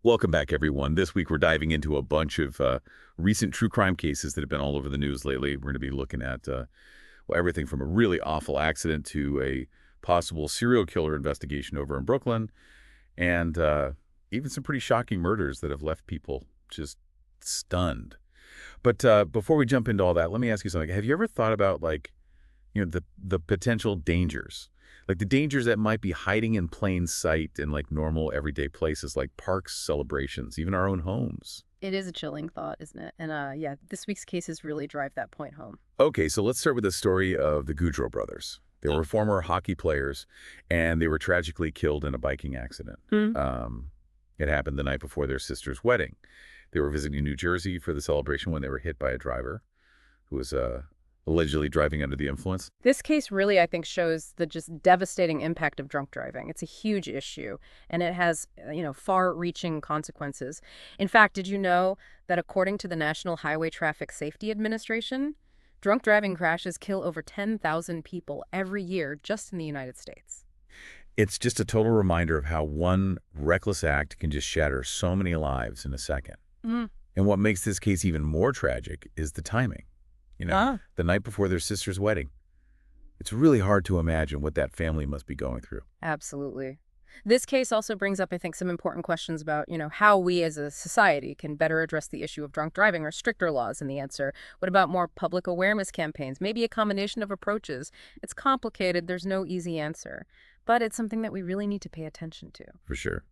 Welcome back, everyone. This week, we're diving into a bunch of recent true crime cases that have been all over the news lately. We're going to be looking at everything from a really awful accident to a possible serial killer investigation over in Brooklyn, and even some pretty shocking murders that have left people just stunned. But before we jump into all that, let me ask you something. Have you ever thought about, the potential dangers? Like the dangers that might be hiding in plain sight in like normal everyday places like parks, celebrations, even our own homes. It is a chilling thought, isn't it? And yeah, this week's cases really drive that point home. Okay, so let's start with the story of the Goudreau brothers. They were former hockey players, and they were tragically killed in a biking accident. Hmm. It happened the night before their sister's wedding. They were visiting New Jersey for the celebration when they were hit by a driver who was allegedly driving under the influence. This case really, I think, shows the just devastating impact of drunk driving. It's a huge issue, and it has, far-reaching consequences. In fact, did you know that according to the National Highway Traffic Safety Administration, drunk driving crashes kill over 10,000 people every year just in the United States? It's just a total reminder of how one reckless act can just shatter so many lives in a second. Mm. And what makes this case even more tragic is the timing. Ah. The night before their sister's wedding. It's really hard to imagine what that family must be going through. Absolutely. This case also brings up, I think, some important questions about, how we as a society can better address the issue of drunk driving or stricter laws. And the answer, what about more public awareness campaigns? Maybe a combination of approaches. It's complicated. There's no easy answer. But it's something that we really need to pay attention to. For sure.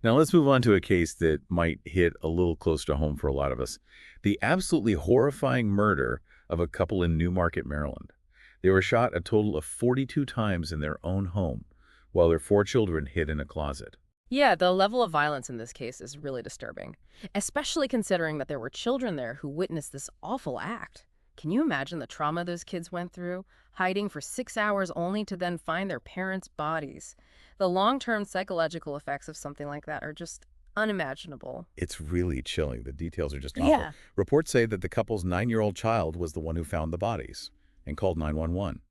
Now let's move on to a case that might hit a little close to home for a lot of us. The absolutely horrifying murder of a couple in Newmarket, Maryland. They were shot a total of 42 times in their own home, while their 4 children hid in a closet. Yeah, the level of violence in this case is really disturbing, especially considering that there were children there who witnessed this awful act. Can you imagine the trauma those kids went through, hiding for 6 hours only to then find their parents' bodies? The long-term psychological effects of something like that are just unimaginable. It's really chilling. The details are just awful. Yeah. Reports say that the couple's 9-year-old child was the one who found the bodies and called 911.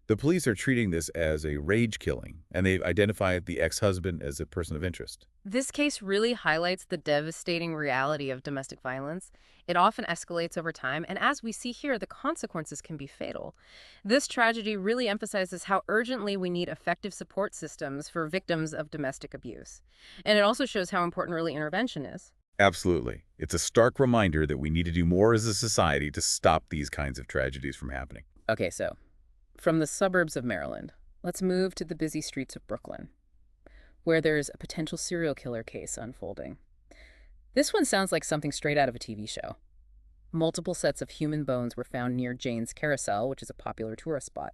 The police are treating this as a rage killing, and they've identified the ex-husband as a person of interest. This case really highlights the devastating reality of domestic violence. It often escalates over time, and as we see here, the consequences can be fatal. This tragedy really emphasizes how urgently we need effective support systems for victims of domestic abuse. And it also shows how important early intervention is. Absolutely. It's a stark reminder that we need to do more as a society to stop these kinds of tragedies from happening. Okay, so from the suburbs of Maryland, let's move to the busy streets of Brooklyn, where there's a potential serial killer case unfolding. This one sounds like something straight out of a TV show. Multiple sets of human bones were found near Jane's Carousel, which is a popular tourist spot.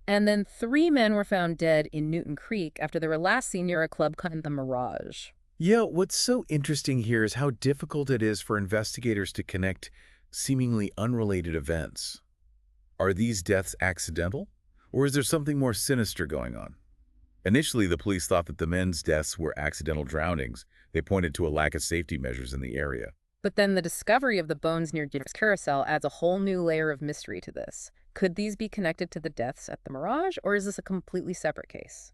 And then 3 men were found dead in Newton Creek after they were last seen near a club called the Mirage. Yeah, what's so interesting here is how difficult it is for investigators to connect seemingly unrelated events. Are these deaths accidental, or is there something more sinister going on? Initially, the police thought that the men's deaths were accidental drownings. They pointed to a lack of safety measures in the area. But then the discovery of the bones near Jane's Carousel adds a whole new layer of mystery to this. Could these be connected to the deaths at the Mirage, or is this a completely separate case?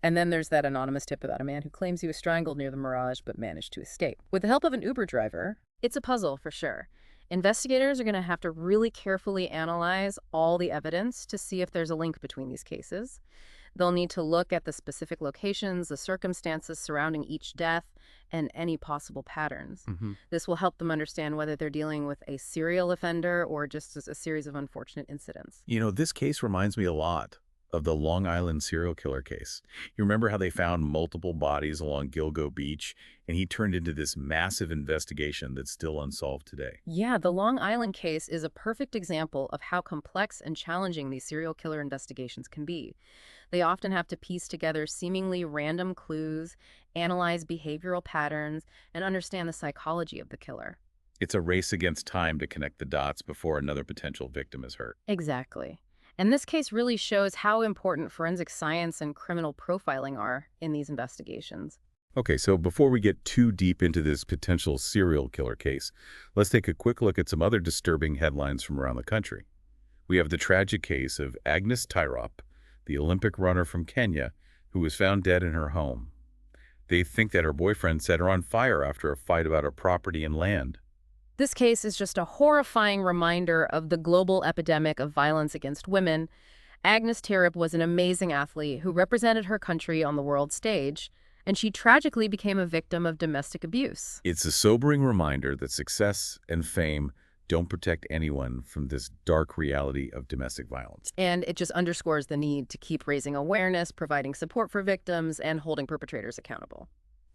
And then there's that anonymous tip about a man who claims he was strangled near the Mirage but managed to escape. With the help of an Uber driver, it's a puzzle for sure. Investigators are going to have to really carefully analyze all the evidence to see if there's a link between these cases. They'll need to look at the specific locations, the circumstances surrounding each death, and any possible patterns. This will help them understand whether they're dealing with a serial offender or just a series of unfortunate incidents. This case reminds me a lot of the Long Island serial killer case. You remember how they found multiple bodies along Gilgo Beach, and he turned into this massive investigation that's still unsolved today. Yeah, the Long Island case is a perfect example of how complex and challenging these serial killer investigations can be. They often have to piece together seemingly random clues, analyze behavioral patterns, and understand the psychology of the killer. It's a race against time to connect the dots before another potential victim is hurt. Exactly. And this case really shows how important forensic science and criminal profiling are in these investigations. Okay, so before we get too deep into this potential serial killer case, let's take a quick look at some other disturbing headlines from around the country. We have the tragic case of Agnes Tirop, the Olympic runner from Kenya, who was found dead in her home. They think that her boyfriend set her on fire after a fight about her property and land. This case is just a horrifying reminder of the global epidemic of violence against women. Agnes Tirop was an amazing athlete who represented her country on the world stage, and she tragically became a victim of domestic abuse. It's a sobering reminder that success and fame don't protect anyone from this dark reality of domestic violence. And it just underscores the need to keep raising awareness, providing support for victims, and holding perpetrators accountable.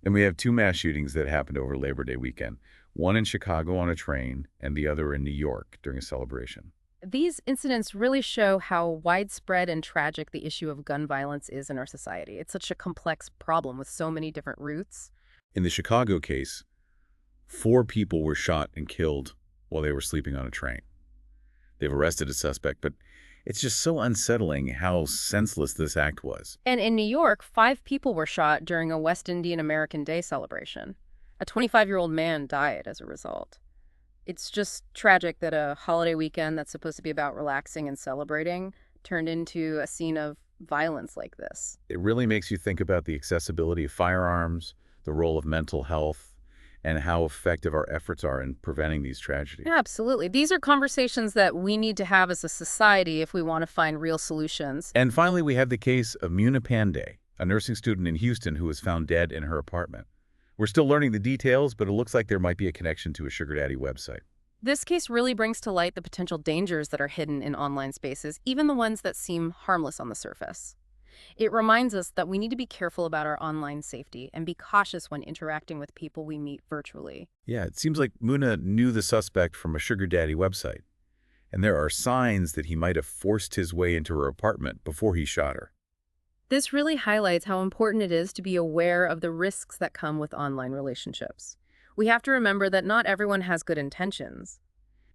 And we have two mass shootings that happened over Labor Day weekend, one in Chicago on a train and the other in New York during a celebration. These incidents really show how widespread and tragic the issue of gun violence is in our society. It's such a complex problem with so many different roots. In the Chicago case, 4 people were shot and killed while they were sleeping on a train. They've arrested a suspect, but it's just so unsettling how senseless this act was. And in New York, 5 people were shot during a West Indian American Day celebration. A 25-year-old man died as a result. It's just tragic that a holiday weekend that's supposed to be about relaxing and celebrating turned into a scene of violence like this. It really makes you think about the accessibility of firearms, the role of mental health, and how effective our efforts are in preventing these tragedies. Yeah, absolutely. These are conversations that we need to have as a society if we want to find real solutions. And finally, we have the case of Muna Pandey, a nursing student in Houston who was found dead in her apartment. We're still learning the details, but it looks like there might be a connection to a sugar daddy website. This case really brings to light the potential dangers that are hidden in online spaces, even the ones that seem harmless on the surface. It reminds us that we need to be careful about our online safety and be cautious when interacting with people we meet virtually. Yeah, it seems like Muna knew the suspect from a sugar daddy website, and there are signs that he might have forced his way into her apartment before he shot her. This really highlights how important it is to be aware of the risks that come with online relationships. We have to remember that not everyone has good intentions,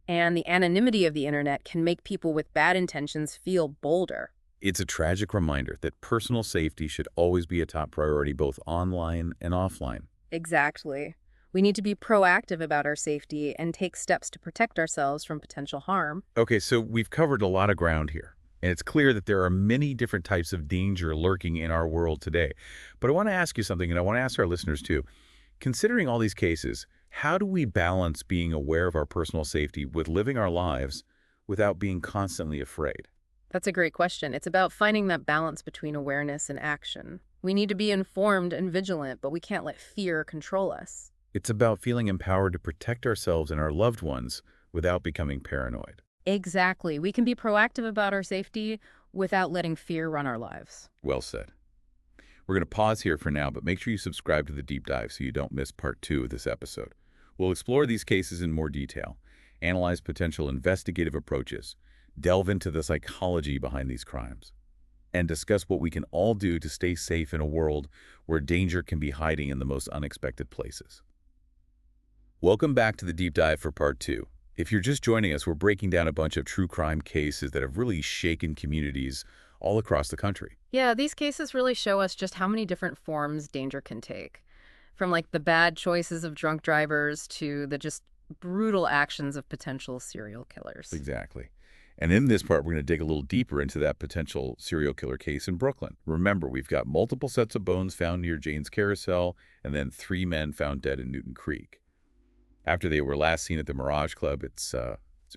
and the anonymity of the internet can make people with bad intentions feel bolder. It's a tragic reminder that personal safety should always be a top priority both online and offline. Exactly. We need to be proactive about our safety and take steps to protect ourselves from potential harm. Okay, so we've covered a lot of ground here, and it's clear that there are many different types of danger lurking in our world today. But I want to ask you something, and I want to ask our listeners too. Considering all these cases, how do we balance being aware of our personal safety with living our lives without being constantly afraid? That's a great question. It's about finding that balance between awareness and action. We need to be informed and vigilant, but we can't let fear control us. It's about feeling empowered to protect ourselves and our loved ones without becoming paranoid. Exactly. We can be proactive about our safety without letting fear run our lives. Well said. We're going to pause here for now, but make sure you subscribe to The Deep Dive so you don't miss part 2 of this episode. We'll explore these cases in more detail, analyze potential investigative approaches, delve into the psychology behind these crimes, and discuss what we can all do to stay safe in a world where danger can be hiding in the most unexpected places. Welcome back to The Deep Dive for part 2. If you're just joining us, we're breaking down a bunch of true crime cases that have really shaken communities all across the country. Yeah, these cases really show us just how many different forms danger can take. From like the bad choices of drunk drivers to the just brutal actions of potential serial killers. Exactly. And in this part, we're going to dig a little deeper into that potential serial killer case in Brooklyn. Remember, we've got multiple sets of bones found near Jane's Carousel, and then 3 men found dead in Newton Creek. After they were last seen at the Mirage Club, it's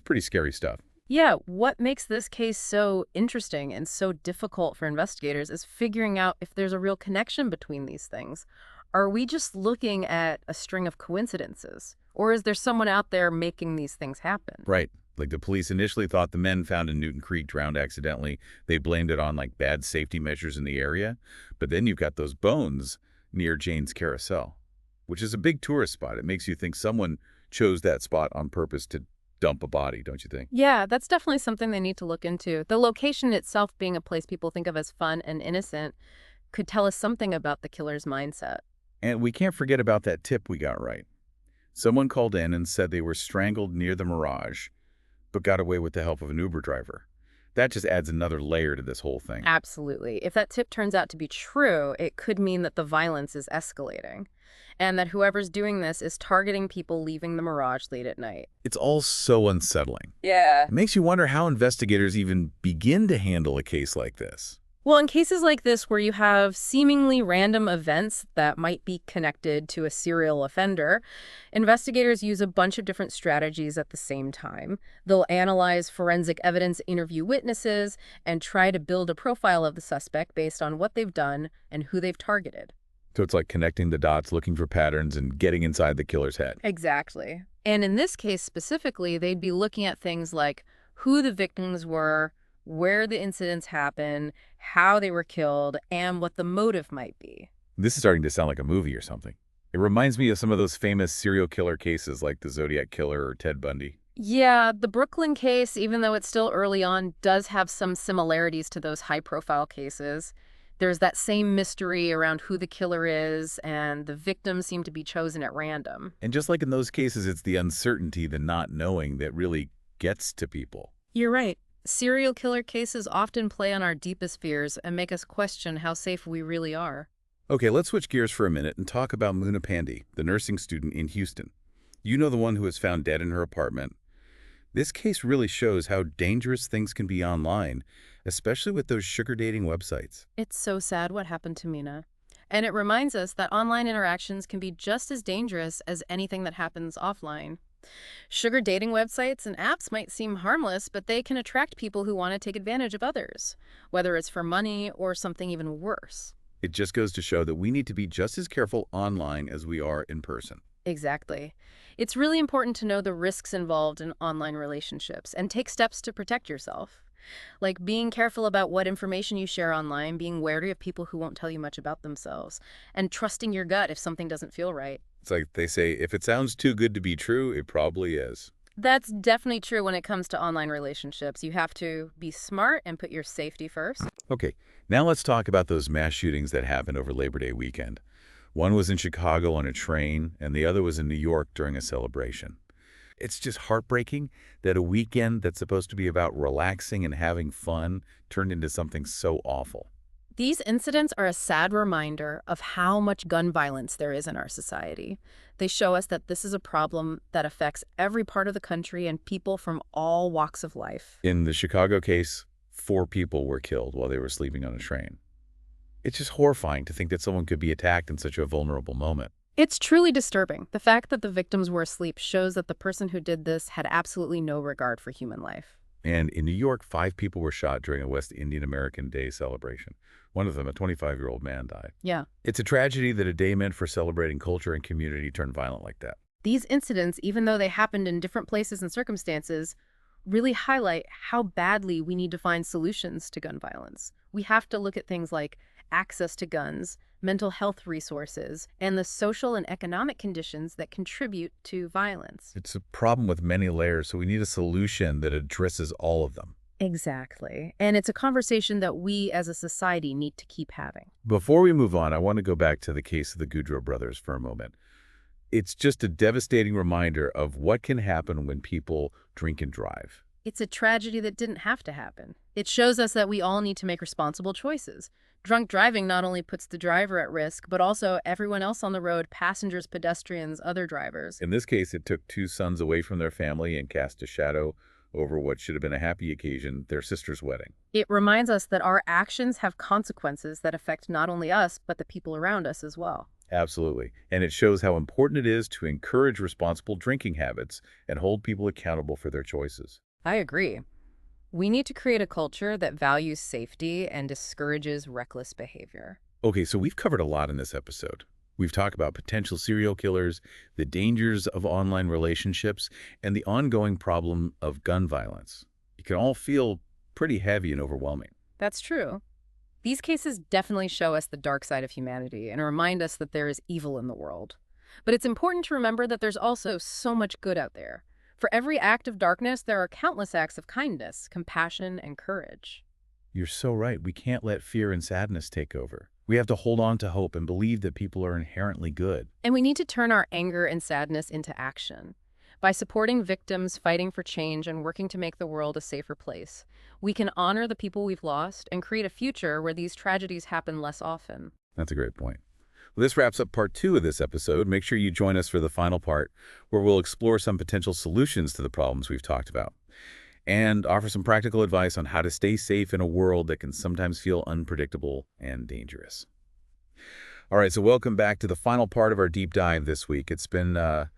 pretty scary stuff. Yeah, what makes this case so interesting and so difficult for investigators is figuring out if there's a real connection between these things. Are we just looking at a string of coincidences? Or is there someone out there making these things happen? Right. Like the police initially thought the men found in Newton Creek drowned accidentally. They blamed it on like bad safety measures in the area. But then you've got those bones near Jane's Carousel, which is a big tourist spot. It makes you think someone chose that spot on purpose to dump a body, don't you think? Yeah, that's definitely something they need to look into. The location itself being a place people think of as fun and innocent could tell us something about the killer's mindset. And we can't forget about that tip we got right. Someone called in and said they were strangled near the Mirage, but got away with the help of an Uber driver. That just adds another layer to this whole thing. Absolutely. If that tip turns out to be true, it could mean that the violence is escalating and that whoever's doing this is targeting people leaving the Mirage late at night. It's all so unsettling. Yeah. It makes you wonder how investigators even begin to handle a case like this. Well, in cases like this where you have seemingly random events that might be connected to a serial offender, investigators use a bunch of different strategies at the same time. They'll analyze forensic evidence, interview witnesses, and try to build a profile of the suspect based on what they've done and who they've targeted. So it's like connecting the dots, looking for patterns, and getting inside the killer's head. Exactly. And in this case specifically, they'd be looking at things like who the victims were, where the incidents happened, how they were killed, and what the motive might be. This is starting to sound like a movie or something. It reminds me of some of those famous serial killer cases like the Zodiac Killer or Ted Bundy. Yeah, the Brooklyn case, even though it's still early on, does have some similarities to those high-profile cases. There's that same mystery around who the killer is, and the victims seem to be chosen at random. And just like in those cases, it's the uncertainty, the not knowing that really gets to people. You're right. Serial killer cases often play on our deepest fears and make us question how safe we really are. Okay, let's switch gears for a minute and talk about Muna Pandey, the nursing student in Houston. You know, the one who was found dead in her apartment. This case really shows how dangerous things can be online, especially with those sugar dating websites. It's so sad what happened to Mina. And it reminds us that online interactions can be just as dangerous as anything that happens offline. Sugar dating websites and apps might seem harmless, but they can attract people who want to take advantage of others, whether it's for money or something even worse. It just goes to show that we need to be just as careful online as we are in person. Exactly. It's really important to know the risks involved in online relationships and take steps to protect yourself. Like being careful about what information you share online, being wary of people who won't tell you much about themselves, and trusting your gut if something doesn't feel right. It's like they say, if it sounds too good to be true, it probably is. That's definitely true when it comes to online relationships. You have to be smart and put your safety first. Okay, now let's talk about those mass shootings that happened over Labor Day weekend. One was in Chicago on a train, and the other was in New York during a celebration. It's just heartbreaking that a weekend that's supposed to be about relaxing and having fun turned into something so awful. These incidents are a sad reminder of how much gun violence there is in our society. They show us that this is a problem that affects every part of the country and people from all walks of life. In the Chicago case, 4 people were killed while they were sleeping on a train. It's just horrifying to think that someone could be attacked in such a vulnerable moment. It's truly disturbing. The fact that the victims were asleep shows that the person who did this had absolutely no regard for human life. And in New York, 5 people were shot during a West Indian American Day celebration. One of them, a 25-year-old man, died. Yeah. It's a tragedy that a day meant for celebrating culture and community turned violent like that. These incidents, even though they happened in different places and circumstances, really highlight how badly we need to find solutions to gun violence. We have to look at things like access to guns, mental health resources, and the social and economic conditions that contribute to violence. It's a problem with many layers, so we need a solution that addresses all of them. Exactly. And it's a conversation that we as a society need to keep having. Before we move on, I want to go back to the case of the Goudreau brothers for a moment. It's just a devastating reminder of what can happen when people drink and drive. It's a tragedy that didn't have to happen. It shows us that we all need to make responsible choices. Drunk driving not only puts the driver at risk, but also everyone else on the road, passengers, pedestrians, other drivers. In this case, it took 2 sons away from their family and cast a shadow over what should have been a happy occasion, their sister's wedding. It reminds us that our actions have consequences that affect not only us, but the people around us as well. Absolutely. And it shows how important it is to encourage responsible drinking habits and hold people accountable for their choices. I agree. We need to create a culture that values safety and discourages reckless behavior. Okay, so we've covered a lot in this episode. We've talked about potential serial killers, the dangers of online relationships, and the ongoing problem of gun violence. It can all feel pretty heavy and overwhelming. That's true. These cases definitely show us the dark side of humanity and remind us that there is evil in the world. But it's important to remember that there's also so much good out there. For every act of darkness, there are countless acts of kindness, compassion, and courage. You're so right. We can't let fear and sadness take over. We have to hold on to hope and believe that people are inherently good. And we need to turn our anger and sadness into action. By supporting victims, fighting for change, and working to make the world a safer place, we can honor the people we've lost and create a future where these tragedies happen less often. That's a great point. Well, this wraps up part 2 of this episode. Make sure you join us for the final part, where we'll explore some potential solutions to the problems we've talked about. and offer some practical advice on how to stay safe in a world that can sometimes feel unpredictable and dangerous. All right, so welcome back to the final part of our deep dive this week. It's been, a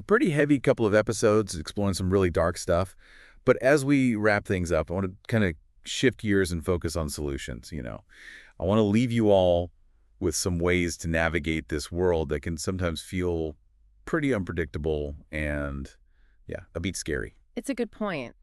pretty heavy couple of episodes exploring some really dark stuff. But as we wrap things up, I want to kind of shift gears and focus on solutions. I want to leave you all with some ways to navigate this world that can sometimes feel pretty unpredictable and, yeah, a bit scary. It's a good point.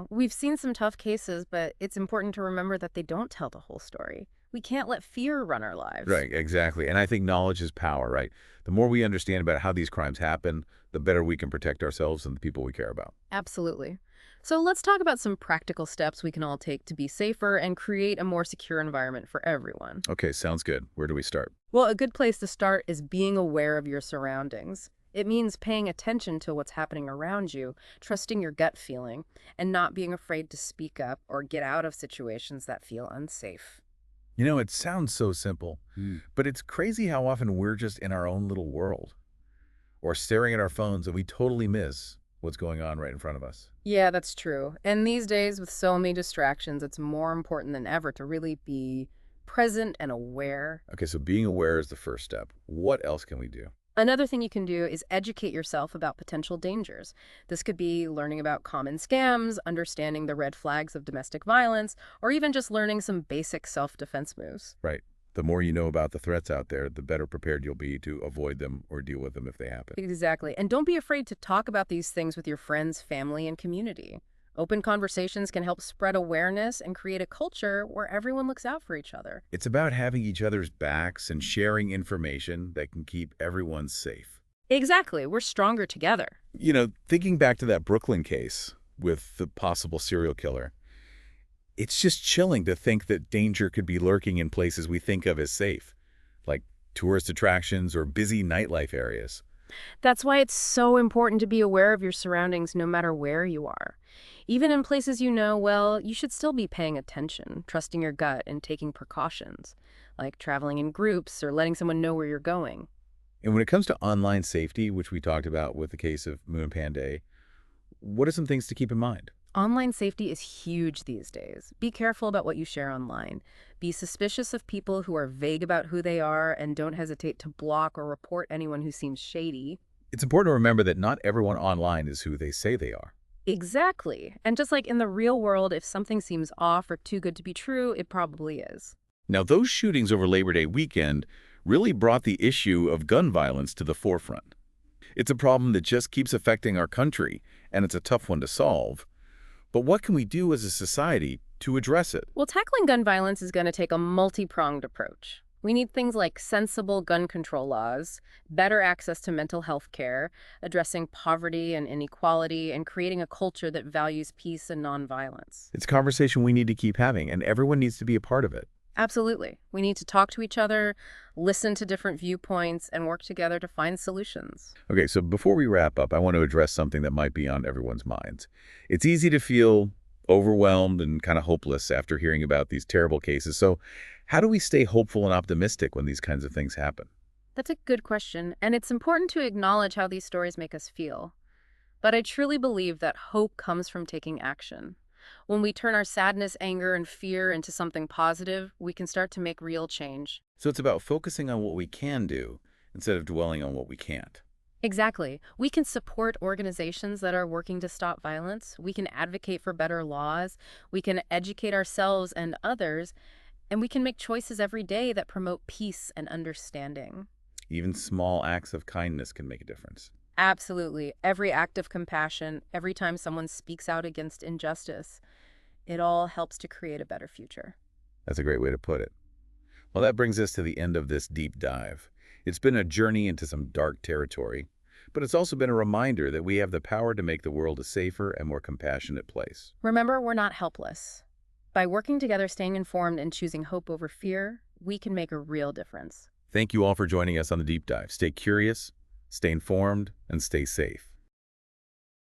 We've seen some tough cases, but it's important to remember that they don't tell the whole story. We can't let fear run our lives. Right, exactly. And I think knowledge is power, right? The more we understand about how these crimes happen, the better we can protect ourselves and the people we care about. Absolutely. So let's talk about some practical steps we can all take to be safer and create a more secure environment for everyone. Okay, sounds good. Where do we start? Well, a good place to start is being aware of your surroundings. It means paying attention to what's happening around you, trusting your gut feeling, and not being afraid to speak up or get out of situations that feel unsafe. It sounds so simple, but it's crazy how often we're just in our own little world or staring at our phones and we totally miss what's going on right in front of us. Yeah, that's true. And these days, with so many distractions, it's more important than ever to really be present and aware. Okay, so being aware is the first step. What else can we do? Another thing you can do is educate yourself about potential dangers. This could be learning about common scams, understanding the red flags of domestic violence, or even just learning some basic self-defense moves. Right. The more you know about the threats out there, the better prepared you'll be to avoid them or deal with them if they happen. Exactly. And don't be afraid to talk about these things with your friends, family, and community. Open conversations can help spread awareness and create a culture where everyone looks out for each other. It's about having each other's backs and sharing information that can keep everyone safe. Exactly. We're stronger together. Thinking back to that Brooklyn case with the possible serial killer, it's just chilling to think that danger could be lurking in places we think of as safe, like tourist attractions or busy nightlife areas. That's why it's so important to be aware of your surroundings no matter where you are. Even in places well, you should still be paying attention, trusting your gut, and taking precautions, like traveling in groups or letting someone know where you're going. And when it comes to online safety, which we talked about with the case of Moon Panday, what are some things to keep in mind? Online safety is huge these days. Be careful about what you share online. Be suspicious of people who are vague about who they are, and don't hesitate to block or report anyone who seems shady. It's important to remember that not everyone online is who they say they are. Exactly. And just like in the real world, if something seems off or too good to be true, it probably is. Now, those shootings over Labor Day weekend really brought the issue of gun violence to the forefront. It's a problem that just keeps affecting our country, and it's a tough one to solve. But what can we do as a society to address it? Well, tackling gun violence is going to take a multi-pronged approach. We need things like sensible gun control laws, better access to mental health care, addressing poverty and inequality, and creating a culture that values peace and nonviolence. It's a conversation we need to keep having, and everyone needs to be a part of it. Absolutely. We need to talk to each other, listen to different viewpoints, and work together to find solutions. Okay, so before we wrap up, I want to address something that might be on everyone's minds. It's easy to feel overwhelmed and kind of hopeless after hearing about these terrible cases. So how do we stay hopeful and optimistic when these kinds of things happen? That's a good question, and it's important to acknowledge how these stories make us feel. But I truly believe that hope comes from taking action. When we turn our sadness, anger, and fear into something positive, we can start to make real change. So it's about focusing on what we can do instead of dwelling on what we can't. Exactly. We can support organizations that are working to stop violence. We can advocate for better laws. We can educate ourselves and others. And we can make choices every day that promote peace and understanding. Even small acts of kindness can make a difference. Absolutely. Every act of compassion, every time someone speaks out against injustice, it all helps to create a better future. That's a great way to put it. Well, that brings us to the end of this deep dive. It's been a journey into some dark territory, but it's also been a reminder that we have the power to make the world a safer and more compassionate place. Remember, we're not helpless. By working together, staying informed, and choosing hope over fear, we can make a real difference. Thank you all for joining us on the deep dive. Stay curious, stay informed, and stay safe.